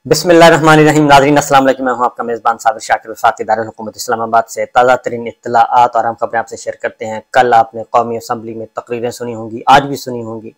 बिस्मिल्लाहिर्रहमानिर्रहीम। नाज़रीन अस्सलाम वालेकुम। मैं हूं आपका मेज़बान साबिर शाकिर वफाकी दारुल हुकूमत इस्लामाबाद से ताज़ा तरीन इत्तलाआत और हम खबरें आपसे शेयर करते हैं। कल आपने कौमी असम्बली में तकरीरें सुनी होंगी, आज भी सुनी होंगी।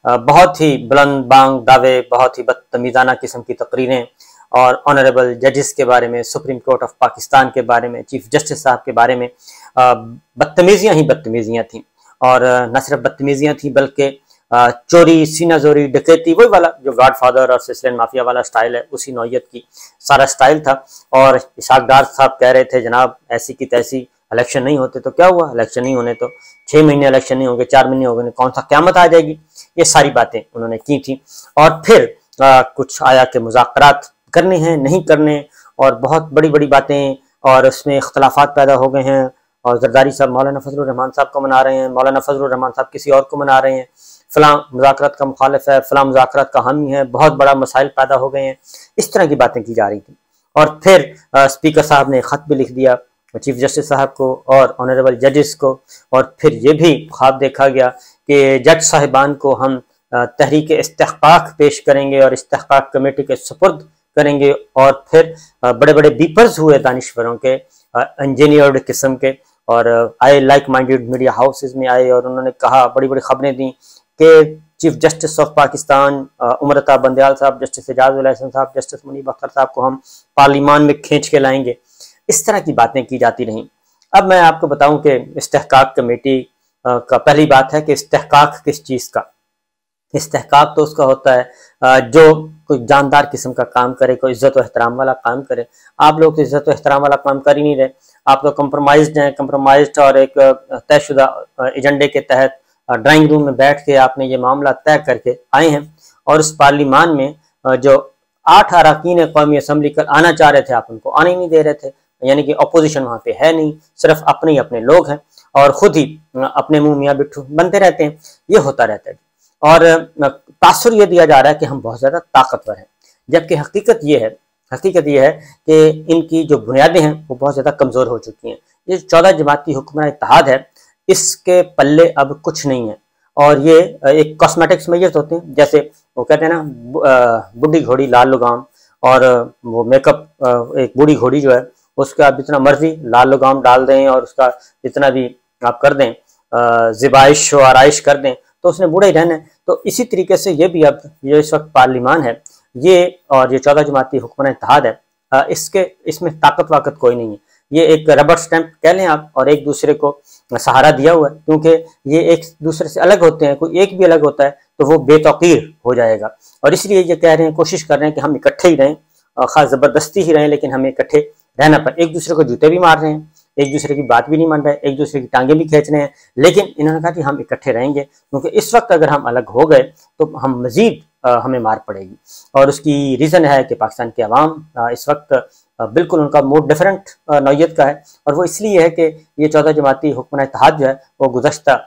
बहुत ही बुलंद बांग दावे, बहुत ही बदतमीज़ाना किस्म की तकरीरें और ऑनरेबल जजेस के बारे में, सुप्रीम कोर्ट ऑफ पाकिस्तान के बारे में, चीफ जस्टिस साहब के बारे में बदतमीजियाँ ही बदतमीजियाँ थीं। और न सिर्फ बदतमीजियाँ थीं बल्कि चोरी, सीनाजोरी, डकैती, वही वाला जो गॉडफादर और सिसिलियन माफिया वाला स्टाइल है, उसी नौयत की सारा स्टाइल था। और इसाक डार साहब कह रहे थे जनाब ऐसी की तैसी इलेक्शन नहीं होते तो क्या हुआ, इलेक्शन नहीं होने तो 6 महीने इलेक्शन नहीं होंगे, 4 महीने हो गए, कौन सा क़यामत आ जाएगी। ये सारी बातें उन्होंने की थी। और फिर कुछ आया कि मुज़ाकरात करने हैं नहीं करने, और बहुत बड़ी बड़ी बातें, और उसमें इख्तलाफात पैदा हो गए हैं। और जरदारी साहब मौलाना फजलुर रहमान साहब को मना रहे हैं, मौलाना फजलुर रहमान साहब किसी और को मना रहे हैं, फलां मुज़ाकरात का मुखालिफ है, फलां मुज़ाकरात का हामी है, बहुत बड़ा मसाइल पैदा हो गए हैं। इस तरह की बातें की जा रही थी। और फिर स्पीकर साहब ने ख़त भी लिख दिया चीफ जस्टिस साहब को और ऑनरेबल जजेस को। और फिर ये भी ख्वाब देखा गया कि जज साहिबान को हम तहरीक इस्तिहक़ाक़ पेश करेंगे और इस्तिहक़ाक़ कमेटी के सुपुर्द करेंगे। और फिर बड़े बड़े बीपर्स हुए दानिश्वरों के, इंजीनियर्ड किस्म के, और आए लाइक माइंडेड मीडिया हाउसेज में आए और उन्होंने कहा, बड़ी बड़ी खबरें दी कि chief justice of Pakistan Umar Ata Bandial साहब, जस्टिस एजाज उल हसन साहब, जस्टिस मुनीब अख्तर साहब को हम पार्लियामान में खींच के लाएंगे। इस तरह की बातें की जाती रहीं। अब मैं आपको बताऊं कि इस्तिहक़ाक़ कमेटी का पहली बात है कि इस्तिहक़ाक़ किस चीज़ का, इस्तिहक़ाक़ तो उसका होता है जो कोई जानदार किस्म का काम करे, कोई इज़्ज़त व एहतराम वाला काम करे। आप लोग तो इज़्ज़त व एहतराम वाला काम कर ही नहीं रहे, आप लोग कंप्रोमाइज्ड हैं, कंप्रोमाइज्ड और एक तयशुदा एजेंडे के तहत ड्राइंग रूम में बैठ के आपने ये मामला तय करके आए हैं। और उस पार्लियामान में जो 8 अरकान कौमी असम्बली कल आना चाह रहे थे, आप उनको आने नहीं दे रहे थे। यानी कि अपोजिशन वहाँ पे है नहीं, सिर्फ अपने ही अपने लोग हैं और खुद ही अपने मुँह मियाँ बिट्ठू बनते रहते हैं। ये होता रहता है। और तासुर ये दिया जा रहा है कि हम बहुत ज़्यादा ताकतवर हैं, जबकि हकीकत ये है कि इनकी जो बुनियादें हैं वो बहुत ज़्यादा कमज़ोर हो चुकी हैं। ये 14 जमाती हुक्मरान इत्तेहाद है, इसके पल्ले अब कुछ नहीं है। और ये एक कॉस्मेटिक्स मेजर्स होते हैं, जैसे वो कहते हैं ना बूढ़ी घोड़ी लाल लगाम, और वो मेकअप एक बूढ़ी घोड़ी जो है उसका आप जितना मर्जी लाल लगाम डाल दें और उसका जितना भी आप कर दें ज़िबाइश व आराइश कर दें तो उसने बूढ़ा ही रहना है। तो इसी तरीके से ये भी अब ये इस वक्त पार्लियामान है ये, और ये 14 जमाती हुक्मरान इत्तेहाद है, इसमें ताकत वाकत कोई नहीं है। ये एक रबर स्टैंप कह लें आप, और एक दूसरे को सहारा दिया हुआ है, क्योंकि ये एक दूसरे से अलग होते हैं। कोई एक भी अलग होता है तो वो बेतौकीर हो जाएगा। और इसलिए ये कह रहे हैं, कोशिश कर रहे हैं कि हम इकट्ठे ही रहें, खास ज़बरदस्ती ही रहें, लेकिन हमें इकट्ठे रहना पर एक दूसरे को जूते भी मार रहे हैं, एक दूसरे की बात भी नहीं मान रहे, एक दूसरे की टांगे भी खींच रहे हैं। लेकिन इन्होंने कहा कि हम इकट्ठे रहेंगे, क्योंकि इस वक्त अगर हम अलग हो गए तो हम मजीद हमें मार पड़ेगी। और उसकी रीज़न है कि पाकिस्तान के अवाम इस वक्त बिल्कुल उनका मूड डिफरेंट नौयत का है। और वो इसलिए है कि ये 14 जमाती हुक्मरान इत्तेहाद जो है वो गुज़श्ता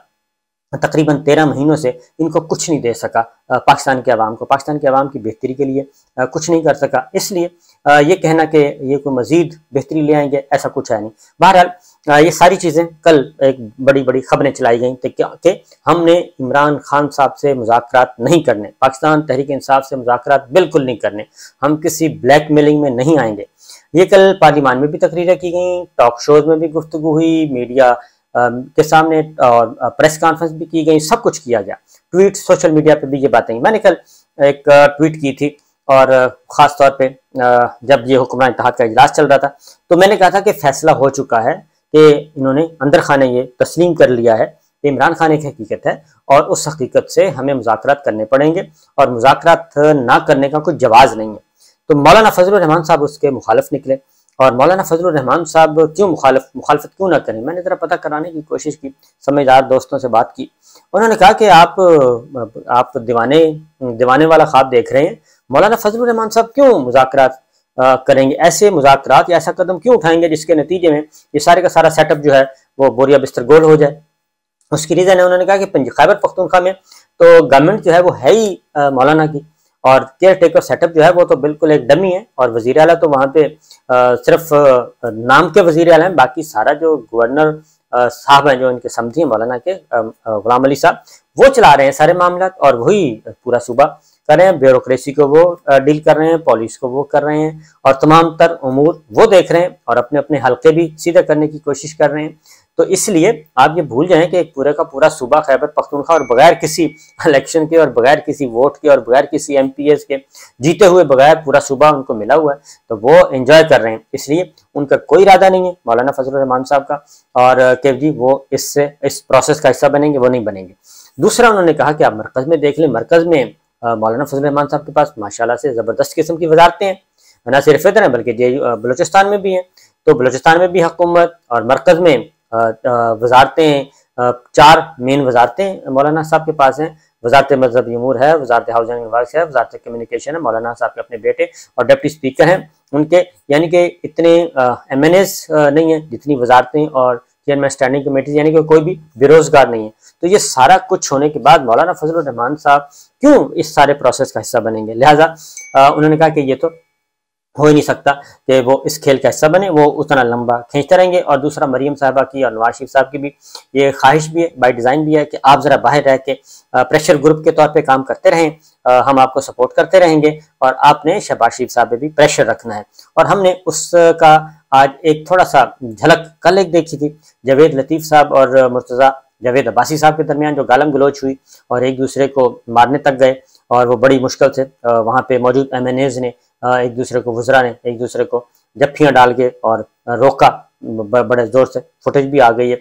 तकरीबन 13 महीनों से इनको कुछ नहीं दे सका, पाकिस्तान के अवाम को, पाकिस्तान के अवाम की बेहतरी के लिए कुछ नहीं कर सका। इसलिए ये कहना कि ये कोई मजीद बेहतरी ले आएंगे, ऐसा कुछ है नहीं। बहरहाल ये सारी चीज़ें कल एक बड़ी बड़ी खबरें चलाई गई कि हमने इमरान खान साहब से मुज़ाकरात नहीं करने, पाकिस्तान तहरीक इंसाफ से मुज़ाकरात बिल्कुल नहीं करने, हम किसी ब्लैक मेलिंग में नहीं आएंगे। ये कल पार्लियामान में भी तकरीरें की गई, टॉक शोज में भी गुफ्तगू हुई, मीडिया के सामने और प्रेस कॉन्फ्रेंस भी की गई, सब कुछ किया गया। ट्वीट सोशल मीडिया पे भी ये बातें, मैंने कल एक ट्वीट की थी, और ख़ास तौर पे जब ये हुक्मरान इत्तेहाद का इजलास चल रहा था तो मैंने कहा था कि फैसला हो चुका है कि इन्होंने अंदर खाने ये तस्लीम कर लिया है कि इमरान खान एक हकीकत है और उस हकीकत से हमें मुज़ाकरात करने पड़ेंगे और मुज़ाकरात ना करने का कोई जवाज़ नहीं है। तो मौलाना फजलुर रहमान साहब उसके मुखालिफ निकले। और मौलाना फजलुर रहमान साहब क्यों मुखालफत क्यों ना करें, मैंने ज़रा पता कराने की कोशिश की, समझदार दोस्तों से बात की। उन्होंने कहा कि आप दीवाने वाला ख्वाब देख रहे हैं, मौलाना फजलुर रहमान साहब क्यों मुज़ाकरात करेंगे, ऐसे मुज़ाकरात या ऐसा कदम क्यों उठाएंगे जिसके नतीजे में ये सारे का सारा सेटअप जो है वो बोरिया बिस्तर गोल हो जाए। उसकी रीज़न है, उन्होंने कहा कि खैबर पख्तूनख्वा में तो गवर्नमेंट जो है वो है ही मौलाना की, और केयर टेकर सेटअप जो है वो तो बिल्कुल एक डमी है, और वज़ीर आला तो वहाँ पे सिर्फ नाम के वज़ीर आला हैं, बाकी सारा जो गवर्नर साहब हैं, जो इनके समधी हैं मौलाना के गुलाम अली साहब, वो चला रहे हैं सारे मामला और वही पूरा सूबा कर रहे हैं। ब्यूरोक्रेसी को वो डील कर रहे हैं, पॉलिस को वो कर रहे हैं और तमाम तर उमूर वो देख रहे हैं और अपने अपने हल्के भी सीधे करने की कोशिश कर रहे हैं। तो इसलिए आप ये भूल जाएं कि एक पूरे का पूरा सूबा खैबर पख्तूनख्वा और बगैर किसी इलेक्शन के और बगैर किसी वोट के और बगैर किसी MPs के जीते हुए बगैर पूरा सूबा उनको मिला हुआ है, तो वो एंजॉय कर रहे हैं। इसलिए उनका कोई इरादा नहीं है मौलाना फजलुर रहमान साहब का और कि जी वो इस प्रोसेस का हिस्सा बनेंगे, वो नहीं बनेंगे। दूसरा उन्होंने कहा कि आप मरकज में देख लें, मरकज में मौलाना फजलुर रहमान साहब के पास माशाल्लाह से ज़बरदस्त किस्म की वजारतें हैं, न सिर्फ इधर हैं बल्कि बलूचिस्तान में भी हैं। तो बलूचिस्तान में भी हुकूमत और मरकज में वजारतें, 4 मेन वजारतें मौलाना साहब के पास हैं। वजारत मजहबी उमूर है, वजारत हाउसिंग विभाग है, वजारत कम्युनिकेशन है, मौलाना साहब के अपने बेटे और डिप्टी स्पीकर हैं उनके, यानी कि इतने MNAs नहीं है जितनी वजारतें और चेयरमैन स्टैंडिंग कमेटी, यानी कि कोई भी बेरोजगार नहीं है। तो ये सारा कुछ होने के बाद मौलाना फजलुर रहमान साहब क्यों इस सारे प्रोसेस का हिस्सा बनेंगे? लिहाजा उन्होंने कहा कि ये तो हो ही नहीं सकता कि वो इस खेल का हिस्सा बने, वो उतना लंबा खींचते रहेंगे। और दूसरा मरीम साहबा की और नवाज शरीफ साहब की भी ये ख्वाहिश भी है, बाय डिज़ाइन भी है कि आप ज़रा बाहर रह के प्रेशर ग्रुप के तौर पे काम करते रहें, हम आपको सपोर्ट करते रहेंगे और आपने शहबाज शरीफ साहब पे भी प्रेशर रखना है। और हमने उसका आज एक थोड़ा सा झलक कल एक देखी थी, जावेद लतीफ़ साहब और मुर्तज़ा जावेद अब्बासी साहब के दरमियान जो गालम गलोच हुई और एक दूसरे को मारने तक गए और वो बड़ी मुश्किल से वहाँ पे मौजूद MNAs ने एक दूसरे को, वुज़रा ने एक दूसरे को जफ्फियाँ डाल के और रोका, बड़े जोर से फुटेज भी आ गई है।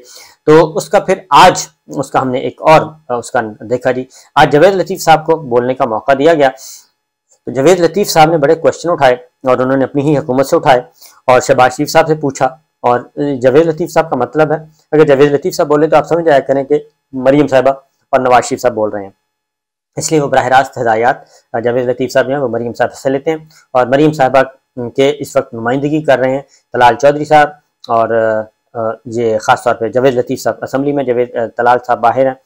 तो उसका फिर आज उसका हमने एक और उसका देखा जी, आज जावेद लतीफ़ साहब को बोलने का मौका दिया गया। तो जावेद लतीफ़ साहब ने बड़े क्वेश्चन उठाए और उन्होंने अपनी ही हुकूमत से उठाए और शहबाज शरीफ साहब से पूछा। और जावेद लतीफ़ साहब का मतलब है, अगर जावेद लतीफ़ साहब बोले तो आप समझ जाया करें कि मरीम साहबा और नवाज शरीफ साहब बोल रहे हैं, इसलिए वो बराह रास्त हिदायत जावेद लतीफ़ साहब जो हैं वो मरीम साहब से लेते हैं। और मरीम साहबा के इस वक्त नुमाइंदगी कर रहे हैं तलाल चौधरी साहब और ये ख़ास तौर पे जावेद लतीफ़ साहब असम्बली में, जावेद तलाल साहब बाहर हैं।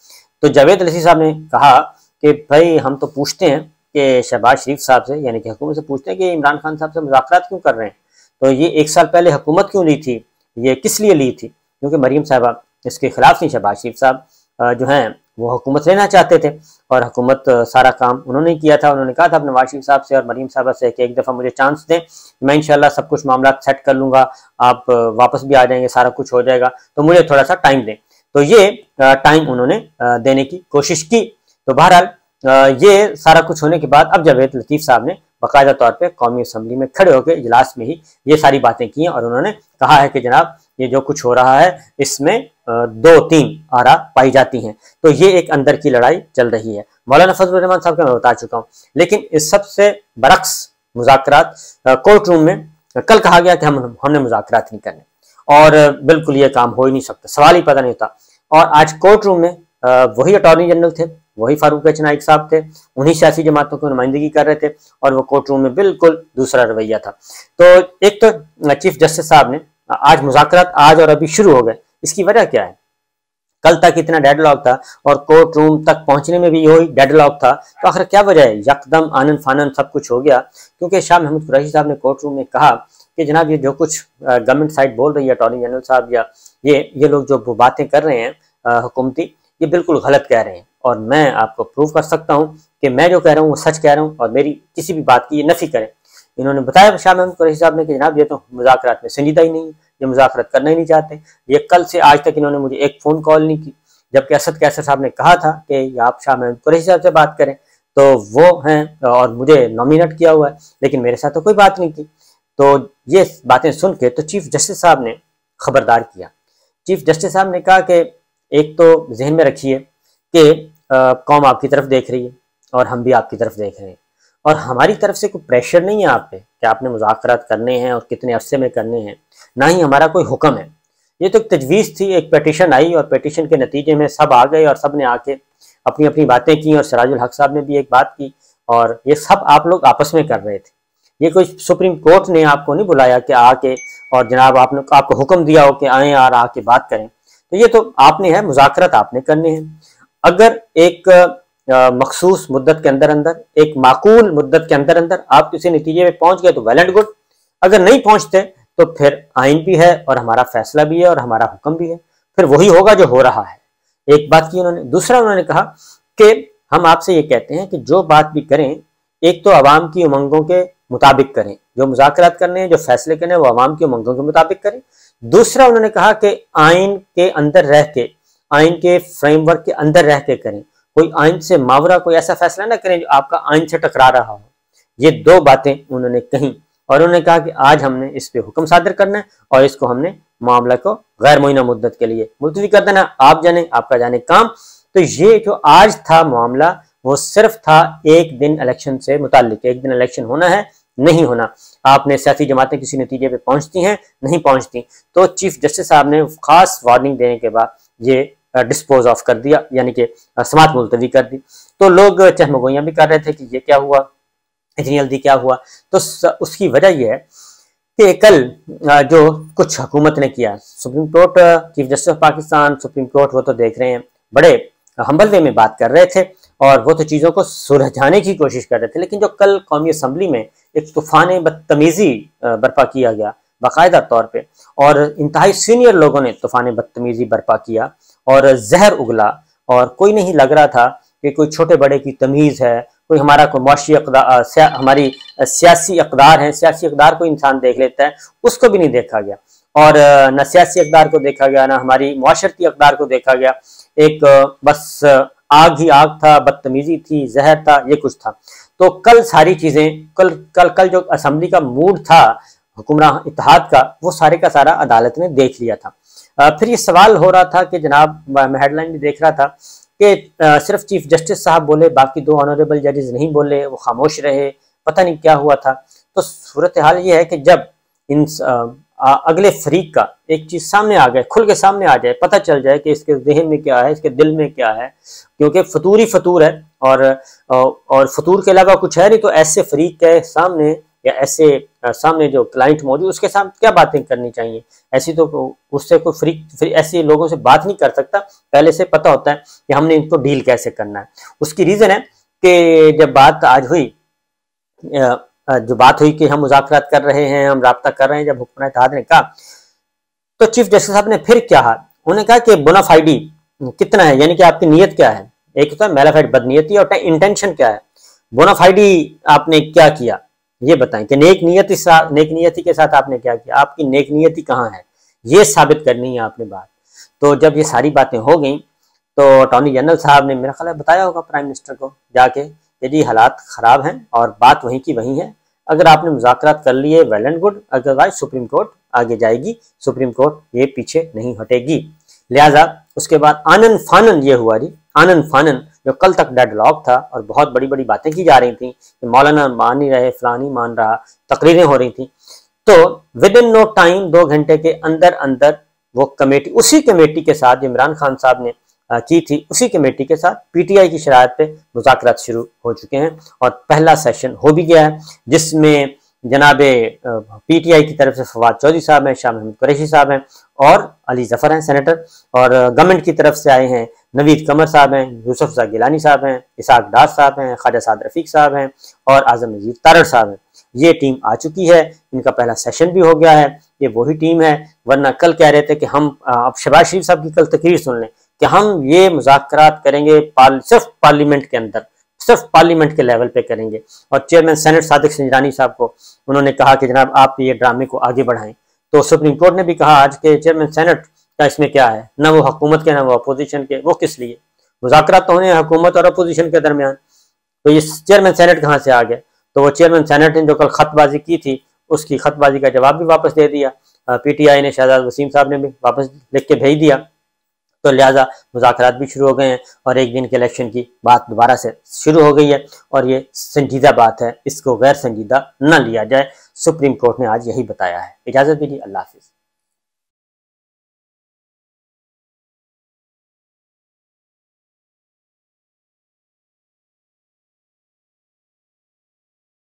तो जावेद लतीफ़ साहब ने कहा कि भाई हम तो पूछते हैं कि शहबाज शरीफ साहब से, यानी कि हुकूमत से पूछते हैं कि इमरान खान साहब से मुज़ाकरात क्यों कर रहे हैं, तो ये 1 साल पहले हुकूमत क्यों ली थी, ये किस लिए ली थी? क्योंकि मरीम साहबा इसके खिलाफ थी, शहबाज शरीफ साहब जो हैं वो हुकूमत लेना चाहते थे और हुकूमत सारा काम उन्होंने किया था। उन्होंने कहा था अपने नवाज शरीफ साहब से और मरीम साहबा से कि एक दफ़ा मुझे चांस दें, मैं इंशाल्लाह सब कुछ मामला सेट कर लूँगा, आप वापस भी आ जाएंगे, सारा कुछ हो जाएगा, तो मुझे थोड़ा सा टाइम दें। तो ये टाइम उन्होंने देने की कोशिश की। तो बहरहाल ये सारा कुछ होने के बाद अब जावेद लतीफ़ साहब ने बाकायदा तौर पर कौमी असम्बली में खड़े होकर इजलास में ही ये सारी बातें की हैं और उन्होंने कहा है कि जनाब ये जो कुछ हो रहा है इसमें 2-3 आरा पाई जाती हैं। तो ये एक अंदर की लड़ाई चल रही है। मौलाना फजलुर रहमान साहब का मैं बता चुका हूँ, लेकिन इस सबसे बरक्स मुज़ाकरात कोर्ट रूम में कल कहा गया कि हमने मुज़ाकरात नहीं करने और बिल्कुल ये काम हो ही नहीं सकता, सवाल ही पता नहीं होता। और आज कोर्ट रूम में वही अटॉर्नी जनरल थे, वही फारूक एच नाइक साहब थे, उन्हीं सियासी जमातों की नुमाइंदगी कर रहे थे और वो कोर्ट रूम में बिल्कुल दूसरा रवैया था। तो एक तो चीफ जस्टिस साहब ने आज मुज़ाकरात आज और अभी शुरू हो गए, इसकी वजह क्या है? कल तक इतना डेडलॉक था और कोर्ट रूम तक पहुंचने में भी यही डेडलॉक था, तो आखिर क्या वजह है? यकदम आनन फानन सब कुछ हो गया क्योंकि शाह महमूद कुरैशी साहब ने कोर्ट रूम में कहा कि जनाब ये जो कुछ गवर्नमेंट साइड बोल रही है, अटॉर्नी जनरल साहब या ये लोग जो बातें कर रहे हैं हुकूमती, ये बिल्कुल गलत कह रहे हैं और मैं आपको प्रूव कर सकता हूँ कि मैं जो कह रहा हूँ वो सच कह रहा हूँ और मेरी किसी भी बात की ये नफी करें। इन्होंने बताया शाह महमूद कुरैशी साहब ने कि जनाब ये तो मुज़ाकरात में संजीदा ही नहीं है, ये मुज़ाकरात करना ही नहीं चाहते। ये कल से आज तक इन्होंने मुझे एक फ़ोन कॉल नहीं की, जबकि असद कैसर साहब ने कहा था कि आप शाह महमूद कुरैशी साहब से बात करें, तो वो हैं और मुझे नॉमिनेट किया हुआ है, लेकिन मेरे साथ तो कोई बात नहीं की। तो ये बातें सुन के तो चीफ जस्टिस साहब ने खबरदार किया। चीफ जस्टिस साहब ने कहा कि एक तो जहन में रखिए कि कौम आपकी तरफ देख रही है और हम भी आपकी तरफ देख रहे हैं और हमारी तरफ से कोई प्रेशर नहीं है आप पे कि आपने मुज़ाकरात करने हैं और कितने अरसे में करने हैं, ना ही हमारा कोई हुक्म है। ये तो एक तजवीज़ थी, एक पिटीशन आई और पिटीशन के नतीजे में सब आ गए और सब ने आके अपनी अपनी बातें की और सिराजुल हक साहब ने भी एक बात की और ये सब आप लोग आपस में कर रहे थे। ये कोई सुप्रीम कोर्ट ने आपको नहीं बुलाया कि आके और जनाब आपको हुक्म दिया हो कि आए और आके बात करें। तो ये तो आपने है, मुज़ाकरात आपने करने हैं। अगर एक मखसूस मुद्दत के अंदर अंदर, एक माकूल मुद्दत के अंदर अंदर आप किसी नतीजे में पहुंच गए तो वेल एंड गुड, अगर नहीं पहुंचते तो फिर आइन भी है और हमारा फैसला भी है और हमारा हुक्म भी है, फिर वही होगा जो हो रहा है। एक बात की उन्होंने। दूसरा उन्होंने कहा कि हम आपसे ये कहते हैं कि जो बात भी करें, एक तो आवाम की उमंगों के मुताबिक करें, जो मुज़ाकरात करने हैं, जो फैसले करने हैं, वो आवाम की उमंगों के मुताबिक करें। दूसरा उन्होंने कहा कि आइन के अंदर रह के, आइन के फ्रेमवर्क के अंदर रह के करें, कोई आइन से मावरा कोई ऐसा फैसला ना करें जो आपका आइन से टकरा रहा हो। ये दो बातें उन्होंने कही और उन्होंने कहा कि आज हमने इस पे हुक्म सादर करना है और इसको हमने मामला को गैर मुइना मुद्दत के लिए मुलतवी कर देना, आप जाने आपका जाने काम। तो ये जो आज था मामला, वो सिर्फ था एक दिन इलेक्शन से मुताल्लिक, एक दिन इलेक्शन होना है, नहीं होना। आपने सियासी जमातें किसी नतीजे पे पहुंचती हैं, नहीं पहुंचती, तो चीफ जस्टिस साहब ने खास वार्निंग देने के बाद ये डिस्पोज ऑफ कर दिया, यानी कि समाअत मुलतवी कर दी। तो लोग चहमगोइयां भी कर रहे थे कि ये क्या हुआ, इतनी जल्दी क्या हुआ। तो उसकी वजह यह है कि कल जो कुछ हुकूमत ने किया, supreme court, chief justice of Pakistan, supreme court, वो तो देख रहे हैं बड़े हम्बल वे में बात कर रहे थे और वो तो चीज़ों को सुलझाने की कोशिश कर रहे थे। लेकिन जो कल कौमी असम्बली में एक तूफान बदतमीजी बर्पा किया गया बाकायदा तौर पे, और इंतहाई सीनियर लोगों ने तूफान बदतमीजी बर्पा किया और जहर उगला, और कोई नहीं लग रहा था कि कोई छोटे बड़े की तमीज़ है, कोई हमारा कोई मुआशी हमारी सियासी अक़दार है, सियासी अक़दार को इंसान देख लेता है, उसको भी नहीं देखा गया। और न सियासी अक़दार को देखा गया, ना हमारी मुआशरती अक़दार को देखा गया। एक बस आग ही आग था, बदतमीजी थी, जहर था, ये कुछ था। तो कल सारी चीज़ें, कल जो असम्बली का मूड था हुक्मरान इत्तेहाद का, वो सारे का सारा अदालत ने देख लिया था। फिर ये सवाल हो रहा था कि जनाब, मैं हेडलाइन भी देख रहा था कि सिर्फ चीफ जस्टिस साहब बोले, बाकी दो ऑनरेबल जजेस नहीं बोले, वो खामोश रहे, पता नहीं क्या हुआ था। तो सूरत हाल ये है कि जब इन अगले फरीक का एक चीज़ सामने आ गए, खुल के सामने आ जाए, पता चल जाए कि इसके जहन में क्या है, इसके दिल में क्या है, क्योंकि फतूर ही फतूर है और फतूर के अलावा कुछ है नहीं, तो ऐसे फरीक के सामने या ऐसे सामने जो क्लाइंट मौजूद, उसके साथ क्या बातें करनी चाहिए। ऐसी तो उससे कोई फ्री ऐसे लोगों से बात नहीं कर सकता, पहले से पता होता है कि हमने इनको डील कैसे करना है। उसकी रीज़न है कि जब बात आज हुई, जो बात हुई कि हम मुज़ाकरात कर रहे हैं, हम राब्ता कर रहे हैं, जब हुक्मरान इत्तेहाद ने कहा, तो चीफ जस्टिस साहब ने फिर क्या कहा, उन्होंने कहा कि बोनाफाइडी कितना है, यानी कि आपकी नीयत क्या है। एक होता है मेलाफाइड बदनीयती और इंटेंशन क्या है, बोनाफाइडी आपने क्या किया, ये बताएं कि नेक नियति के साथ आपने क्या किया, आपकी नेक नियति कहाँ है, ये साबित करनी है आपने बात। तो जब ये सारी बातें हो गई तो अटॉर्नी जनरल साहब ने मेरा ख्याल है बताया होगा प्राइम मिनिस्टर को जाके, यदि हालात ख़राब हैं और बात वहीं की वहीं है, अगर आपने मुज़ाकरात कर लिए well and good, otherwise supreme court आगे जाएगी, सुप्रीम कोर्ट ये पीछे नहीं हटेगी। लिहाजा उसके बाद आनन फानन ये हुआ जी, आनन फानन, जो कल तक डेडलॉक था और बहुत बड़ी बड़ी बातें की जा रही थी कि मौलाना मान नहीं रहे, फलां नहीं मान रहा, तकरीरें हो रही थी, तो विद इन नो टाइम 2 घंटे के अंदर अंदर वो कमेटी, उसी कमेटी के साथ इमरान खान साहब ने की थी, उसी कमेटी के साथ पीटीआई की शरायत पे मुज़ाकरात शुरू हो चुके हैं और पहला सेशन हो भी गया है, जिसमें जनाबे पीटीआई की तरफ से फवाद चौधरी साहब हैं, शाह महमूद कुरैशी साहब हैं और अली जफर हैं सेनेटर, और गवर्नमेंट की तरफ से आए हैं नवीद कमर साहब हैं, यूसुफ गिलानी साहब हैं, इसाक डार साहब हैं, ख्वाजा साद रफीक साहब हैं और आजम नजीर तारड़ साहब हैं। ये टीम आ चुकी है, इनका पहला सेशन भी हो गया है, ये वही टीम है। वरना कल कह रहे थे कि हम, अब शहबाज शरीफ साहब की कल तकरीर सुन लें कि हम ये मुज़ाकरात करेंगे सिर्फ पार्लियामेंट के अंदर, सिर्फ पार्लियामेंट के लेवल पे करेंगे। और चेयरमैन सेनेट सादिक संजरानी साहब को उन्होंने कहा कि जनाब आप ये ड्रामे को आगे बढ़ाएं। तो सुप्रीम कोर्ट ने भी कहा आज के चेयरमैन सेनेट का इसमें क्या है, ना वो हुकूमत के ना वो अपोजिशन के, वो किस लिए, मुज़ाकरात तो होने हुकूमत और अपोजिशन के दरमियान, तो ये चेयरमैन सेनेट कहाँ से आ गया। तो वो चेयरमैन सेनेट ने जो कल खतबाजी की थी, उसकी खतबाजी का जवाब भी वापस दे दिया, पीटीआई ने, शहजाद वसीम साहब ने भी वापस लिख के भेज दिया। तो लिहाजा मुज़ाकरात भी शुरू हो गए हैं और एक दिन के इलेक्शन की बात दोबारा से शुरू हो गई है और ये संजीदा बात है, इसको गैर संजीदा न लिया जाए। सुप्रीम कोर्ट ने आज यही बताया है। इजाज़त दीजिए, अल्लाह हाफिज़।